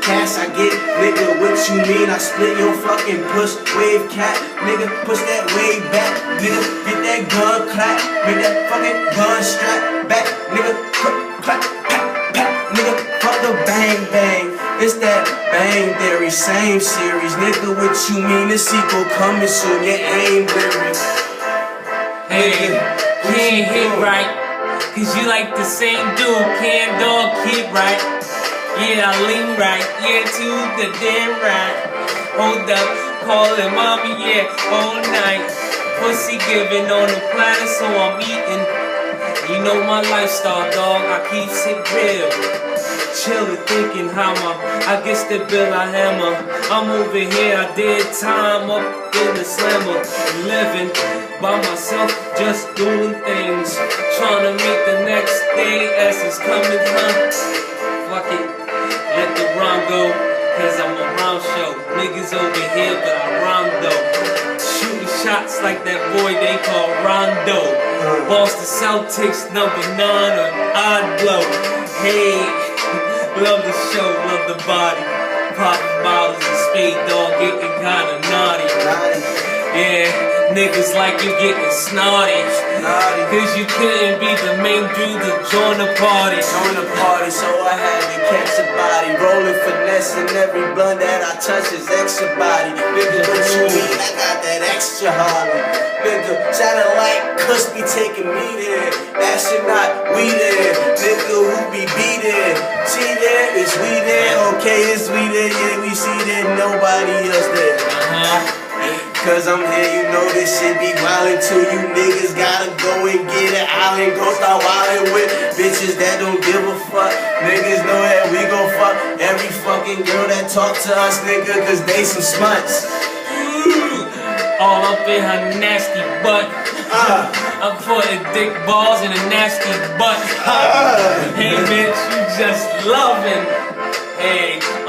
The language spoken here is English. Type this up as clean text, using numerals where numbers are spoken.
cash I get, nigga, what you mean? I split your fucking push wave cat, nigga, push that wave back, nigga, get that gun clap, make that fucking gun strap back, nigga, clap, pat, pat, nigga, fuck the bang bang. It's that bang theory, same series, nigga, what you mean? The sequel coming soon, your aim blurry. Hey, can't hit right, cause you like the same dude, can't dog kid right. Yeah, I lean right, yeah, to the damn right. Hold up, callin' mommy, yeah, all night. Pussy giving on the platter, so I'm eating. You know my lifestyle, dog, I keep it real. Chillin', thinking how I get the bill I hammer. I'm over here, I did time up in the slammer. Living by myself, just doing things. Trying to make the next day as it's coming, huh? Fuck it, let the rhyme go, cause I'm a rhyme show. Niggas over here, but I rhyme though. Shooting shots like that boy they call Rondo. Boston Celtics, #9 on odd blow. Hey, love the show, love the body. Popping bottles and spade dog getting kinda naughty. Yeah, niggas like you getting snotty. Cause you couldn't be the main dude to join the party. Join the party, so I had to catch a body. Rolling finesse and every blunt that I touch is extra body. Nigga, what you mean? I got that extra Harley. Nigga, satellite cuss be taking me there. That shit not we there. Nigga, who be beating? She there, is we there? Okay, it's we there, yeah, we see there, nobody else there. Cause I'm here, you know this shit be wildin' too. You niggas gotta go and get it island. Go start wildin' with bitches that don't give a fuck. Niggas know that we gon' fuck every fucking girl that talk to us, nigga, cause they some smuts. All up in her nasty butt. I'm putting dick balls in a nasty butt. Hey bitch, you just loving.